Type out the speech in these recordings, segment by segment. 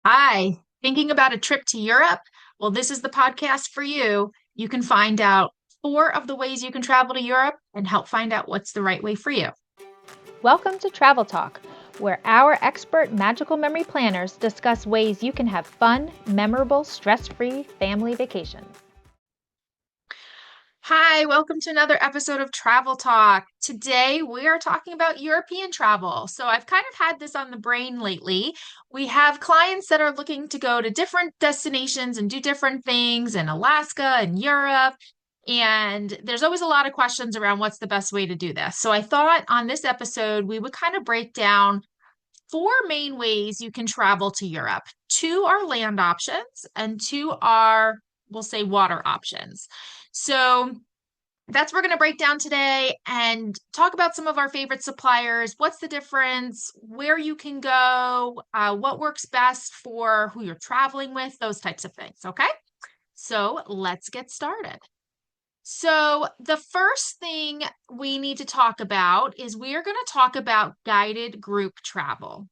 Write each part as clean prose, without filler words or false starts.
Hi, thinking about a trip to Europe? Well, this is the podcast for you. You can find out four of the ways you can travel to Europe and help find out what's the right way for you. Welcome to Travel Talk, where our expert magical memory planners discuss ways you can have fun, memorable, stress free family vacations. Hi, welcome to another episode of Travel Talk. Today we are talking about European travel. So I've kind of had this on the brain lately. We have clients that are looking to go to different destinations and do different things in Alaska and Europe. And there's always a lot of questions around what's the best way to do this. So I thought on this episode, we would kind of break down four main ways you can travel to Europe. Two are land options and two are, we'll say, water options. So that's what we're going to break down today and talk about some of our favorite suppliers. What's the difference? Where you can go? What works best for who you're traveling with? Those types of things. Okay. So let's get started. So, the first thing we need to talk about is we are going to talk about guided group travel.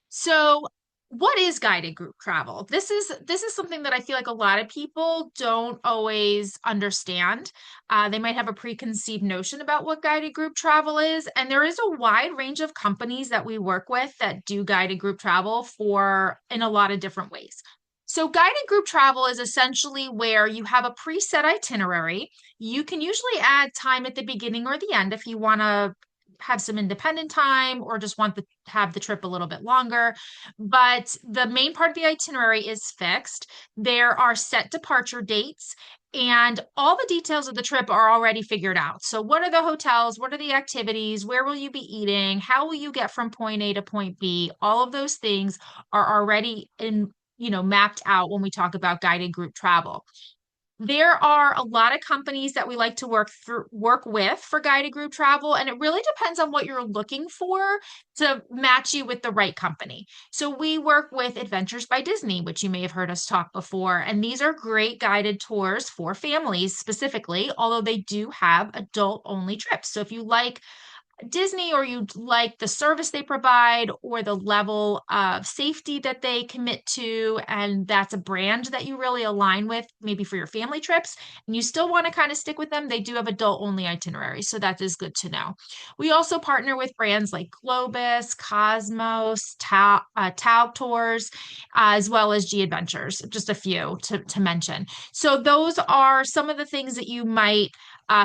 So, what is guided group travel? This is something that I feel like a lot of people don't always understand. They might have a preconceived notion about what guided group travel is, and there is a wide range of companies that we work with that do guided group travel for in a lot of different ways. So, guided group travel is essentially where you have a preset itinerary. You can usually add time at the beginning or the end if you want to have some independent time or just want to have the trip a little bit longer. But the main part of the itinerary is fixed. There are set departure dates, and all the details of the trip are already figured out. So, what are the hotels? What are the activities? Where will you be eating? How will you get from point A to point B? All of those things are already mapped out when we talk about guided group travel. There are a lot of companies that we like to work with for guided group travel, and it really depends on what you're looking for to match you with the right company. So we work with Adventures by Disney, which you may have heard us talk before, and these are great guided tours for families specifically, although they do have adult only trips. So if you like Disney or you like the service they provide or the level of safety that they commit to, and that's a brand that you really align with, maybe for your family trips, and you still want to kind of stick with them, they do have adult only itineraries. So that is good to know. We also partner with brands like Globus, Cosmos, Tauck Tours, as well as G Adventures, just a few to mention. So those are some of the things that you might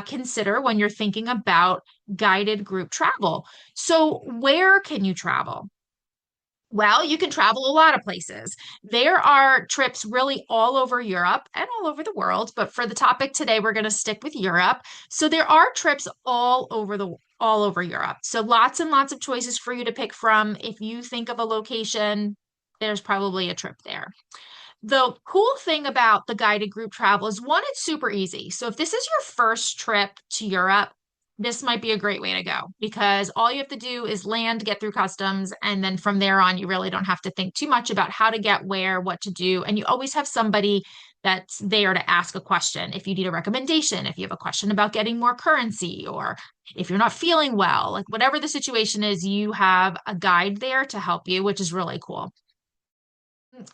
consider when you're thinking about guided group travel. So, where can you travel? Well, you can travel a lot of places. There are trips really all over Europe and all over the world, but for the topic today, we're going to stick with Europe. So there are trips all over Europe. So lots and lots of choices for you to pick from. If you think of a location, there's probably a trip there. The cool thing about the guided group travel is one, it's super easy. So if this is your first trip to Europe, this might be a great way to go because all you have to do is land, get through customs, and then from there on, you really don't have to think too much about how to get where, what to do. And you always have somebody that's there to ask a question. If you need a recommendation, if you have a question about getting more currency, or if you're not feeling well, like whatever the situation is, you have a guide there to help you, which is really cool.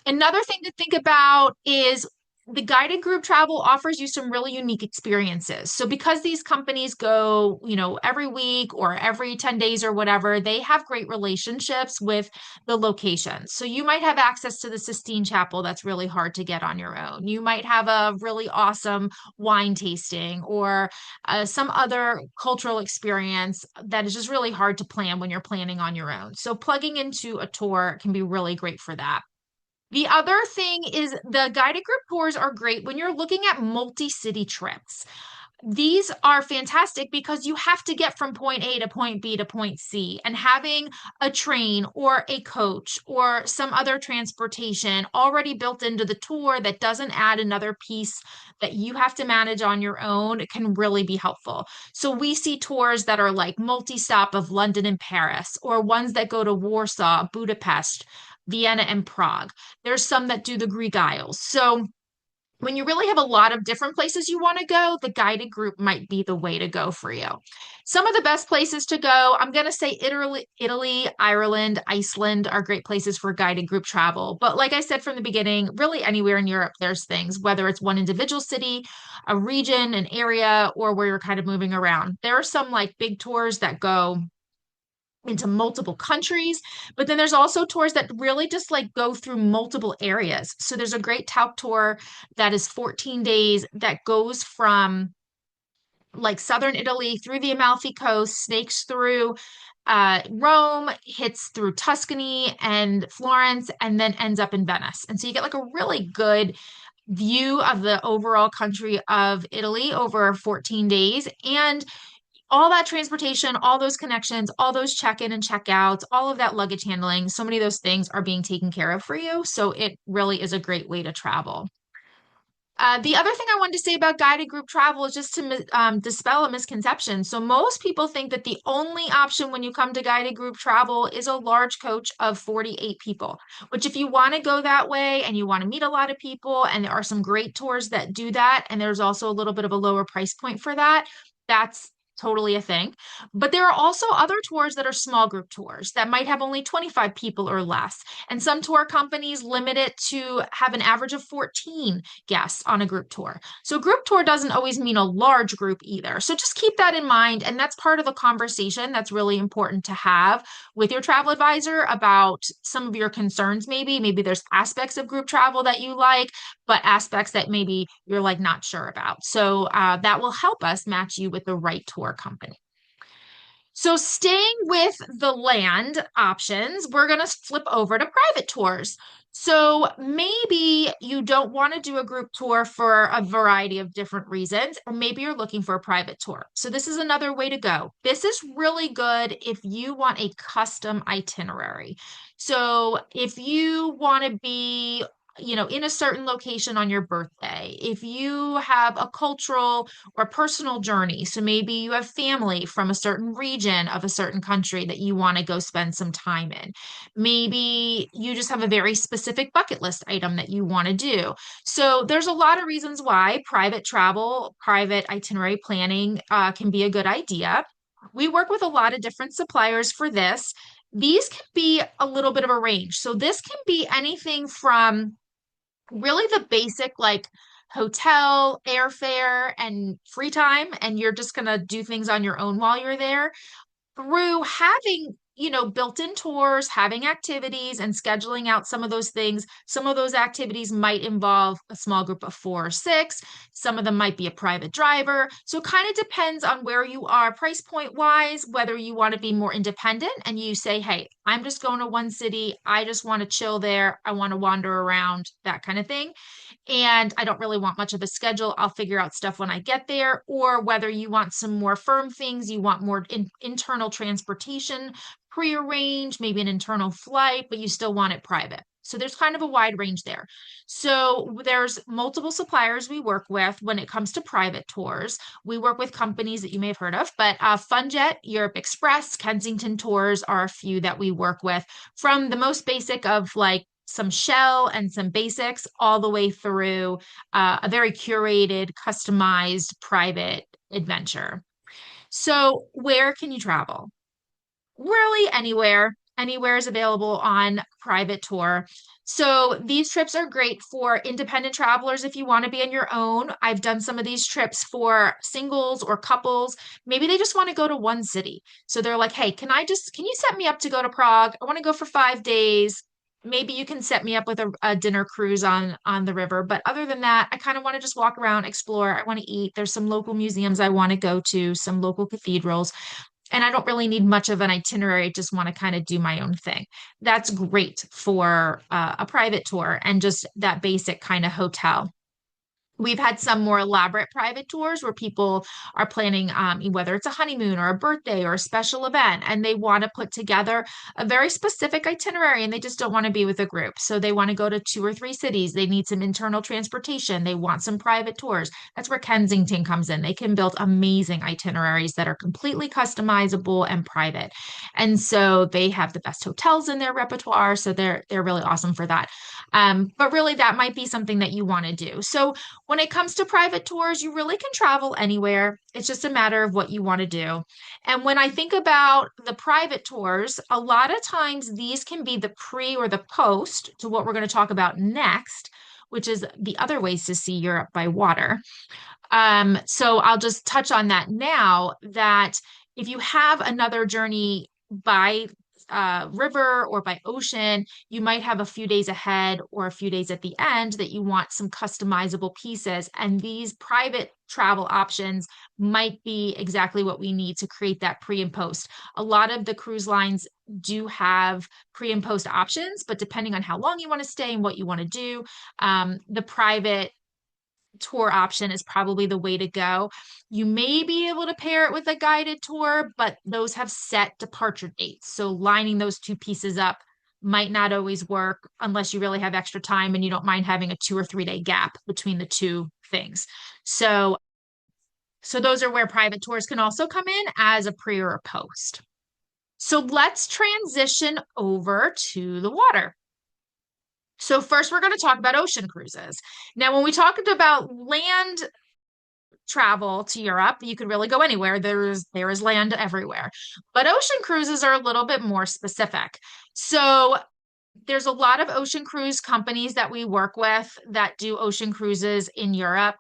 Another thing to think about is the guided group travel offers you some really unique experiences. So because these companies go, every week or every 10 days or whatever, they have great relationships with the locations. So you might have access to the Sistine Chapel that's really hard to get on your own. You might have a really awesome wine tasting or some other cultural experience that is just really hard to plan when you're planning on your own. So plugging into a tour can be really great for that. The other thing is the guided group tours are great when you're looking at multi-city trips. These are fantastic because you have to get from point A to point B to point C, and having a train or a coach or some other transportation already built into the tour that doesn't add another piece that you have to manage on your own can really be helpful. So we see tours that are like multi-stop of London and Paris, or ones that go to Warsaw, Budapest, Vienna, and Prague. There's some that do the Greek Isles. So When you really have a lot of different places you want to go, the guided group might be the way to go for you. Some of the best places to go, I'm going to say Italy, Ireland, Iceland are great places for guided group travel. But like I said from the beginning, really anywhere in Europe, there's things, whether it's one individual city, a region, an area, or where you're kind of moving around. There are some like big tours that go into multiple countries, but then there's also tours that really just like go through multiple areas. So there's a great Tauck tour that is 14 days that goes from like southern Italy through the Amalfi Coast, snakes through Rome, hits through Tuscany and Florence, and then ends up in Venice. And so you get like a really good view of the overall country of Italy over 14 days. And all that transportation, all those connections, all those check-in and check-outs, all of that luggage handling, so many of those things are being taken care of for you. So it really is a great way to travel. The other thing I wanted to say about guided group travel is just to dispel a misconception. So most people think that the only option when you come to guided group travel is a large coach of 48 people, which if you want to go that way and you want to meet a lot of people, and there are some great tours that do that, and there's also a little bit of a lower price point for that, that's totally a thing. But there are also other tours that are small group tours that might have only 25 people or less. And some tour companies limit it to have an average of 14 guests on a group tour. So group tour doesn't always mean a large group either. So just keep that in mind. And that's part of the conversation that's really important to have with your travel advisor about some of your concerns, maybe. Maybe there's aspects of group travel that you like, but aspects that maybe you're like not sure about. So that will help us match you with the right tour company. So, staying with the land options, we're going to flip over to private tours. So, maybe you don't want to do a group tour for a variety of different reasons, or maybe you're looking for a private tour. So, this is another way to go. This is really good if you want a custom itinerary. So, if you want to be in a certain location on your birthday, if you have a cultural or personal journey. So maybe you have family from a certain region of a certain country that you want to go spend some time in. Maybe you just have a very specific bucket list item that you want to do. So there's a lot of reasons why private travel, private itinerary planning can be a good idea. We work with a lot of different suppliers for this. These can be a little bit of a range. So this can be anything from really the basic like hotel, airfare, and free time, and you're just going to do things on your own while you're there, through having, built-in tours, having activities, and scheduling out some of those things. Some of those activities might involve a small group of 4 or 6. Some of them might be a private driver. So it kind of depends on where you are price point wise, whether you want to be more independent and you say, hey, I'm just going to one city. I just want to chill there. I want to wander around, that kind of thing, and I don't really want much of a schedule. I'll figure out stuff when I get there. Or whether you want some more firm things, you want more internal transportation prearranged, maybe an internal flight, but you still want it private. So there's kind of a wide range there. So there's multiple suppliers we work with when it comes to private tours. We work with companies that you may have heard of, but FunJet, Europe Express, Kensington Tours are a few that we work with, from the most basic of like some shell and some basics, all the way through a very curated, customized private adventure. So, where can you travel? Really anywhere. Anywhere is available on private tour. So these trips are great for independent travelers if you want to be on your own. I've done some of these trips for singles or couples. Maybe they just want to go to one city. So they're like, hey, can you set me up to go to Prague? I want to go for 5 days. Maybe you can set me up with a dinner cruise on the river. But other than that, I kind of want to just walk around, explore. I want to eat. There's some local museums I want to go to, some local cathedrals, and I don't really need much of an itinerary. Just want to kind of do my own thing. That's great for a private tour and just that basic kind of hotel. We've had some more elaborate private tours where people are planning, whether it's a honeymoon or a birthday or a special event, and they want to put together a very specific itinerary and they just don't want to be with a group. So they want to go to 2 or 3 cities. They need some internal transportation. They want some private tours. That's where Kensington comes in. They can build amazing itineraries that are completely customizable and private. And so they have the best hotels in their repertoire. So they're really awesome for that. But really, that might be something that you want to do. So when it comes to private tours, you really can travel anywhere. It's just a matter of what you want to do. And when I think about the private tours, a lot of times these can be the pre or the post to what we're going to talk about next, which is the other ways to see Europe by water. So I'll just touch on that now that if you have another journey by river or by ocean, you might have a few days ahead or a few days at the end that you want some customizable pieces. And these private travel options might be exactly what we need to create that pre and post. A lot of the cruise lines do have pre and post options, but depending on how long you want to stay and what you want to do, the private tour option is probably the way to go. You may be able to pair it with a guided tour, but those have set departure dates. So lining those two pieces up might not always work unless you really have extra time and you don't mind having a 2 or 3 day gap between the two things. So, so those are where private tours can also come in as a pre or a post. So let's transition over to the water. So first, we're going to talk about ocean cruises. Now, when we talked about land travel to Europe, you could really go anywhere. There is land everywhere. But ocean cruises are a little bit more specific. So there's a lot of ocean cruise companies that we work with that do ocean cruises in Europe.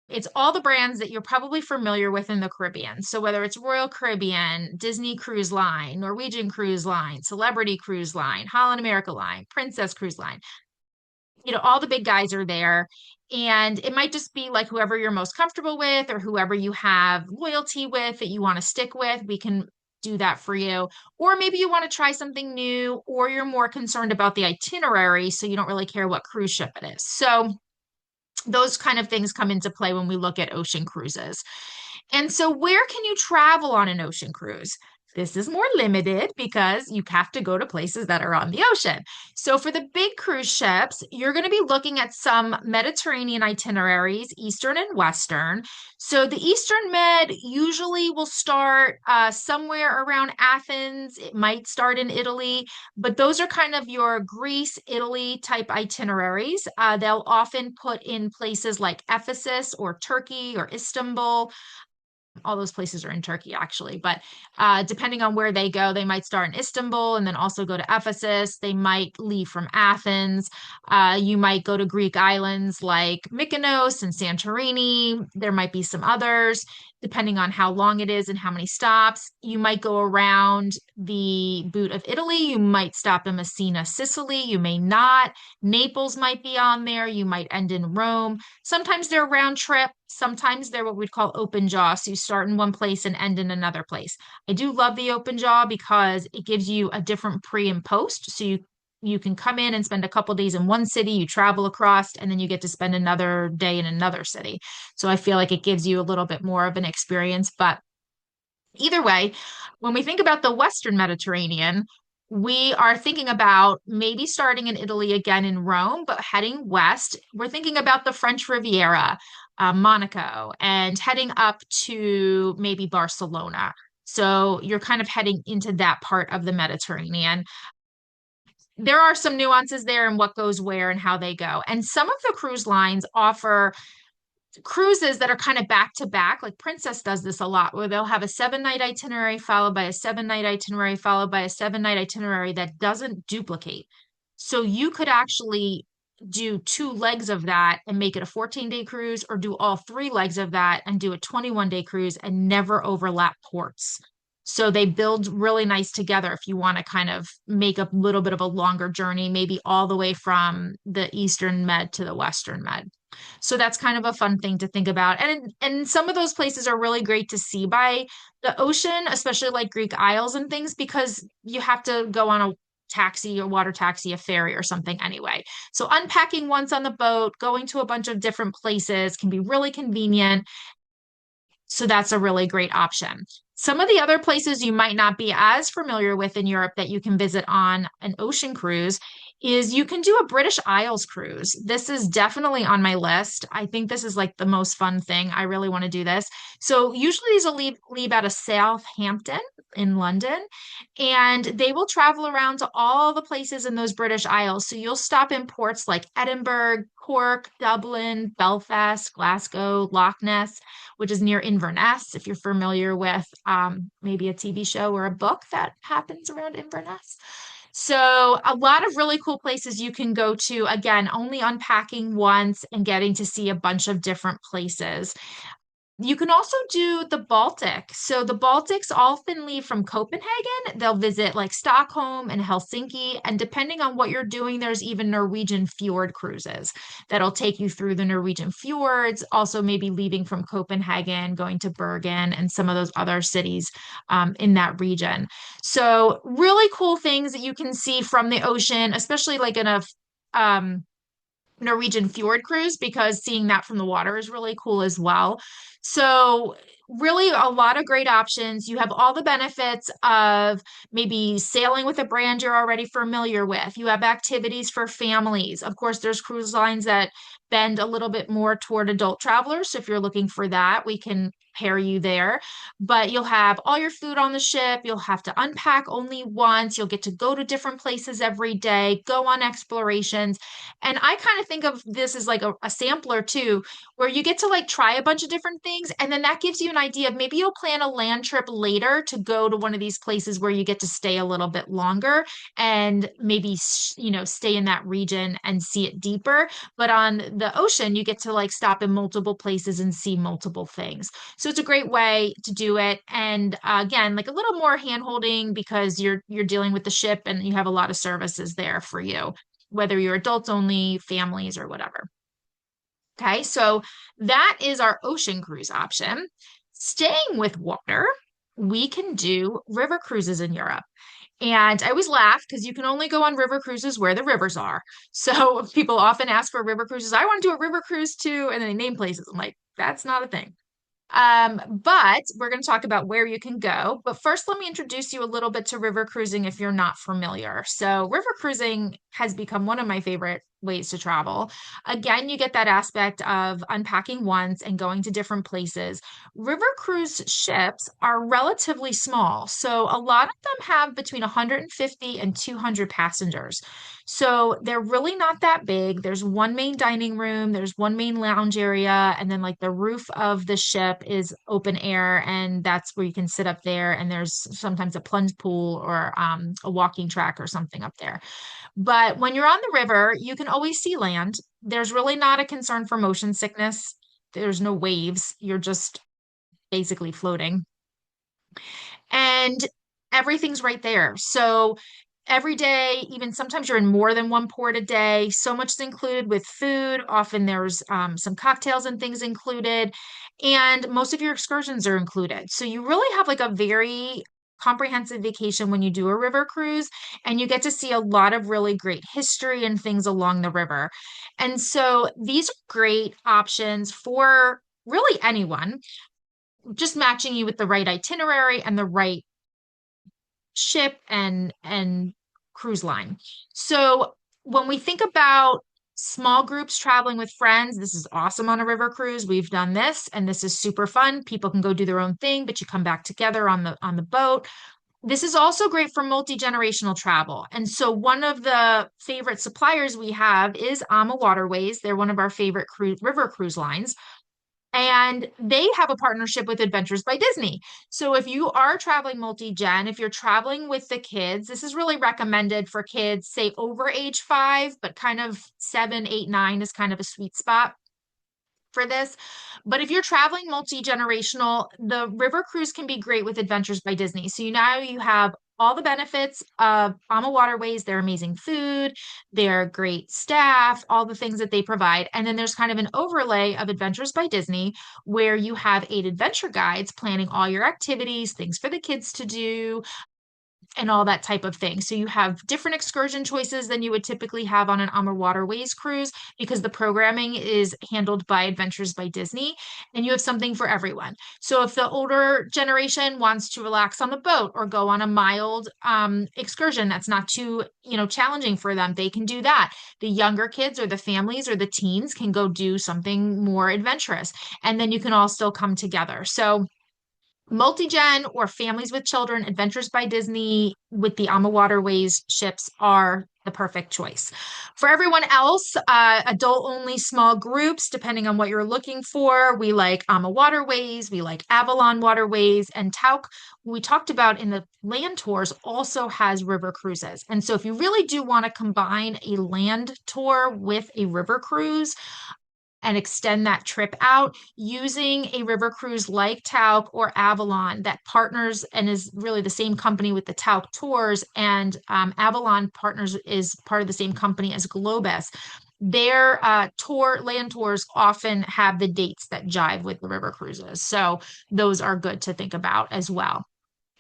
It's all the brands that you're probably familiar with in the Caribbean. So whether it's Royal Caribbean, Disney Cruise Line, Norwegian Cruise Line, Celebrity Cruise Line, Holland America Line, Princess Cruise Line, all the big guys are there. And it might just be like whoever you're most comfortable with or whoever you have loyalty with that you want to stick with. We can do that for you. Or maybe you want to try something new, or you're more concerned about the itinerary, so you don't really care what cruise ship it is. So those kind of things come into play when we look at ocean cruises. And so, where can you travel on an ocean cruise? This is more limited because you have to go to places that are on the ocean. So, for the big cruise ships, you're going to be looking at some Mediterranean itineraries, Eastern and Western. So, the Eastern Med usually will start somewhere around Athens. It might start in Italy, but those are kind of your Greece, Italy type itineraries. They'll often put in places like Ephesus or Turkey or Istanbul. All those places are in Turkey, actually. But depending on where they go, they might start in Istanbul and then also go to Ephesus. They might leave from Athens. You might go to Greek islands like Mykonos and Santorini. There might be some others, depending on how long it is and how many stops. You might go around the boot of Italy. You might stop in Messina, Sicily. You may not. Naples might be on there. You might end in Rome. Sometimes they're round trip. Sometimes they're what we'd call open jaw. So you start in one place and end in another place. I do love the open jaw because it gives you a different pre and post. So you can come in and spend a couple days in one city, you travel across, and then you get to spend another day in another city. So I feel like it gives you a little bit more of an experience. But either way, when we think about the Western Mediterranean, we are thinking about maybe starting in Italy again in Rome, but heading west. We're thinking about the French Riviera, Monaco, and heading up to maybe Barcelona. So you're kind of heading into that part of the Mediterranean. There are some nuances there in what goes where and how they go. And some of the cruise lines offer cruises that are kind of back to back. Like Princess does this a lot, where they'll have a 7 night itinerary followed by a 7 night itinerary followed by a 7 night itinerary that doesn't duplicate. So you could actually do 2 legs of that and make it a 14-day cruise, or do all 3 legs of that and do a 21-day cruise and never overlap ports. So they build really nice together if you want to kind of make a little bit of a longer journey, maybe all the way from the Eastern Med to the Western Med. So that's kind of a fun thing to think about. And some of those places are really great to see by the ocean, especially like Greek Isles and things, because you have to go on taxi or water taxi, a ferry or something anyway. So unpacking once on the boat, going to a bunch of different places can be really convenient. So that's a really great option. Some of the other places you might not be as familiar with in Europe that you can visit on an ocean cruise is you can do a British Isles cruise. This is definitely on my list. I think this is like the most fun thing. I really want to do this. So usually these will leave out of Southampton in London, and they will travel around to all the places in those British Isles. So you'll stop in ports like Edinburgh, Cork, Dublin, Belfast, Glasgow, Loch Ness, which is near Inverness, if you're familiar with maybe a TV show or a book that happens around Inverness. So, a lot of really cool places you can go to, again, only unpacking once and getting to see a bunch of different places. You can also do the Baltic. So the Baltics often leave from Copenhagen. They'll visit like Stockholm and Helsinki. And depending on what you're doing, there's even Norwegian fjord cruises that'll take you through the Norwegian fjords. Also, maybe leaving from Copenhagen, going to Bergen and some of those other cities in that region. So, really cool things that you can see from the ocean, especially like in a um, Norwegian fjord cruise because seeing that from the water is really cool as well. So, really, a lot of great options. You have all the benefits of maybe sailing with a brand you're already familiar with. You have activities for families. Of course, there's cruise lines that bend a little bit more toward adult travelers. So, if you're looking for that, we can pair you there. But you'll have all your food on the ship. You'll have to unpack only once. You'll get to go to different places every day, go on explorations. And I kind of think of this as like a sampler too, where you get to like try a bunch of different things. And then that gives you an idea of maybe you'll plan a land trip later to go to one of these places where you get to stay a little bit longer and maybe, stay in that region and see it deeper. But on the ocean, you get to like stop in multiple places and see multiple things. So it's a great way to do it. And again, like a little more hand holding because you're dealing with the ship and you have a lot of services there for you, whether you're adults only, families, or whatever. Okay, so that is our ocean cruise option. Staying with water, we can do river cruises in Europe. And I always laugh because you can only go on river cruises where the rivers are. So people often ask for river cruises. I want to do a river cruise too. And then they name places. I'm like, that's not a thing. But we're going to talk about where you can go. But first, let me introduce you a little bit to river cruising if you're not familiar. So, river cruising has become one of my favorite ways to travel. Again, you get that aspect of unpacking once and going to different places. River cruise ships are relatively small. So, a lot of them have between 150 and 200 passengers. So they're really not that big. There's one main dining room, there's one main lounge area, and then like the roof of the ship is open air, and that's where you can sit up there. And there's sometimes a plunge pool or a walking track or something up there. But when you're on the river, you can always see land. There's really not a concern for motion sickness. There's no waves. You're just basically floating and everything's right there. So every day, even sometimes you're in more than one port a day. So much is included with food. Often there's some cocktails and things included, and most of your excursions are included. So you really have like a very comprehensive vacation when you do a river cruise, and you get to see a lot of really great history and things along the river. And so these are great options for really anyone, just matching you with the right itinerary and the right ship and cruise line. So when we think about small groups traveling with friends, this is awesome on a river cruise. We've done this and this is super fun. People can go do their own thing, but you come back together on the boat. This is also great for multi-generational travel. And so one of the favorite suppliers we have is AMA Waterways. They're one of our favorite river cruise lines. And they have a partnership with Adventures by Disney. So if you are traveling multi-gen, if you're traveling with the kids, this is really recommended for kids, say over age 5, but kind of 7, 8, 9 is kind of a sweet spot for this. But if you're traveling multi-generational, the river cruise can be great with Adventures by Disney. So now you have all the benefits of AMA Waterways, their amazing food, their great staff, all the things that they provide. And then there's kind of an overlay of Adventures by Disney where you have 8 adventure guides planning all your activities, things for the kids to do, and all that type of thing. So you have different excursion choices than you would typically have on an Amur Waterways cruise because the programming is handled by Adventures by Disney, and you have something for everyone. So if the older generation wants to relax on the boat or go on a mild excursion that's not too, challenging for them, they can do that. The younger kids or the families or the teens can go do something more adventurous, and then you can all still come together. So multi-gen or families with children, Adventures by Disney with the Ama Waterways ships are the perfect choice. For everyone else, adult only small groups, depending on what you're looking for. We like Ama Waterways, we like Avalon Waterways, and Tauck, we talked about in the land tours, also has river cruises. And so if you really do want to combine a land tour with a river cruise, and extend that trip out using a river cruise like Tauck or Avalon that partners and is really the same company with the Tauck tours, and Avalon partners is part of the same company as Globus. Their land tours often have the dates that jive with the river cruises. So those are good to think about as well.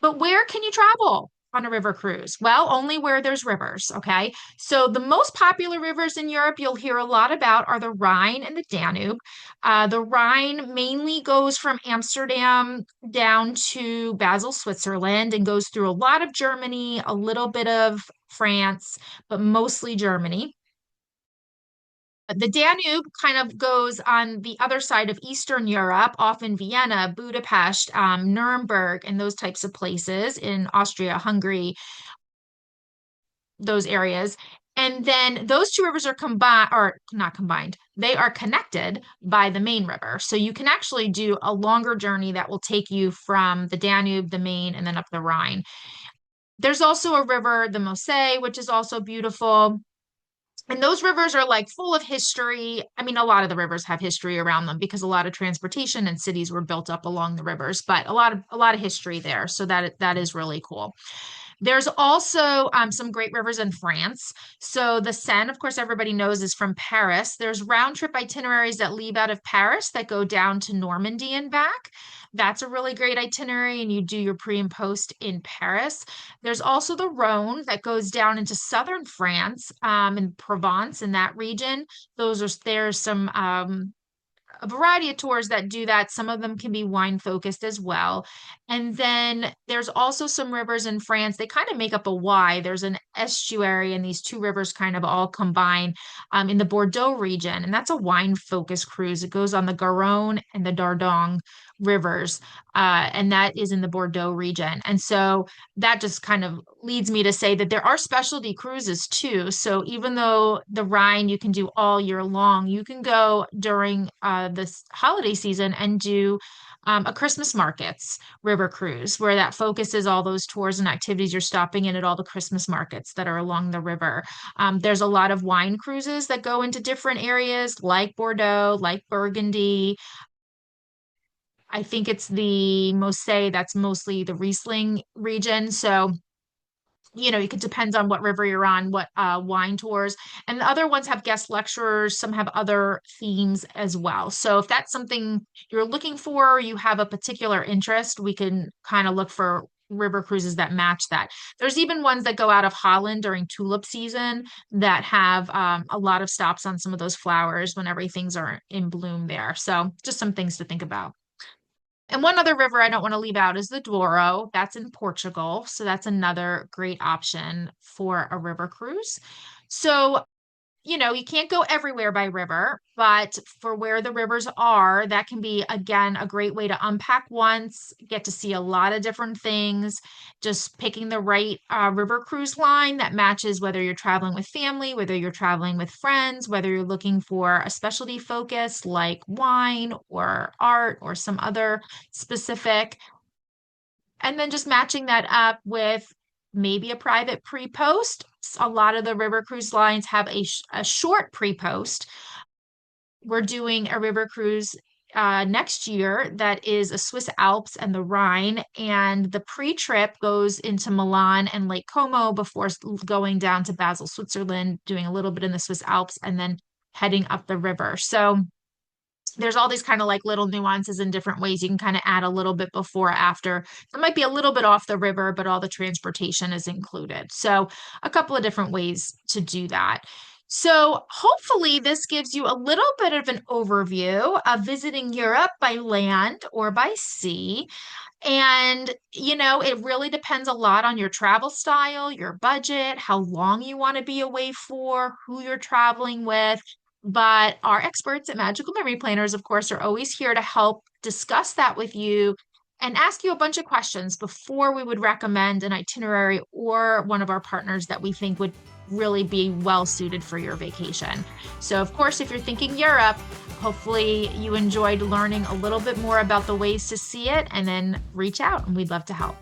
But where can you travel on a river cruise? Well, only where there's rivers, okay? So the most popular rivers in Europe you'll hear a lot about are the Rhine and the Danube. The Rhine mainly goes from Amsterdam down to Basel, Switzerland, and goes through a lot of Germany, a little bit of France, but mostly Germany. The Danube kind of goes on the other side of Eastern Europe, often Vienna, Budapest, Nuremberg, and those types of places in Austria, Hungary, those areas. And then those two rivers are combined, or not combined, they are connected by the main river. So you can actually do a longer journey that will take you from the Danube, the Main, and then up the Rhine. There's also a river, the Moselle, which is also beautiful. And those rivers are like full of history. I mean, a lot of the rivers have history around them because a lot of transportation and cities were built up along the rivers, but a lot of history there. So that is really cool. There's also some great rivers in France. So the Seine, of course, everybody knows is from Paris. There's round trip itineraries that leave out of Paris that go down to Normandy and back. That's a really great itinerary, and you do your pre and post in Paris. There's also the Rhone that goes down into southern France, in Provence in that region. There's some a variety of tours that do that. Some of them can be wine focused as well. And then there's also some rivers in France. They kind of make up a Y. There's an estuary, and these two rivers kind of all combine in the Bordeaux region. And that's a wine focused cruise. It goes on the Garonne and the Dordogne rivers. And that is in the Bordeaux region. And so that just kind of leads me to say that there are specialty cruises too. So even though the Rhine you can do all year long, you can go during this holiday season and do a Christmas markets river cruise where that focuses all those tours and activities you're stopping in at all the Christmas markets that are along the river. There's a lot of wine cruises that go into different areas like Bordeaux, like Burgundy. I think it's the Moselle, that's mostly the Riesling region. So it could depends on what river you're on, what wine tours. And the other ones have guest lecturers, some have other themes as well. So if that's something you're looking for, you have a particular interest, we can kind of look for river cruises that match that. There's even ones that go out of Holland during tulip season that have a lot of stops on some of those flowers when everything's are in bloom there. So just some things to think about. And one other river I don't want to leave out is the Douro. That's in Portugal. So that's another great option for a river cruise. So, you can't go everywhere by river, but for where the rivers are, that can be, again, a great way to unpack once, get to see a lot of different things, just picking the right river cruise line that matches whether you're traveling with family, whether you're traveling with friends, whether you're looking for a specialty focus like wine or art or some other specific, and then just matching that up with maybe a private pre-post. A lot of the river cruise lines have a short pre-post. We're doing a river cruise next year that is a Swiss Alps and the Rhine, and the pre-trip goes into Milan and Lake Como before going down to Basel, Switzerland, doing a little bit in the Swiss Alps, and then heading up the river. So there's all these kind of like little nuances and different ways you can kind of add a little bit before, after. It might be a little bit off the river, but all the transportation is included. So a couple of different ways to do that. So hopefully this gives you a little bit of an overview of visiting Europe by land or by sea. And, it really depends a lot on your travel style, your budget, how long you want to be away for, who you're traveling with. But our experts at Magical Memory Planners, of course, are always here to help discuss that with you and ask you a bunch of questions before we would recommend an itinerary or one of our partners that we think would really be well suited for your vacation. So, of course, if you're thinking Europe, hopefully you enjoyed learning a little bit more about the ways to see it, and then reach out and we'd love to help.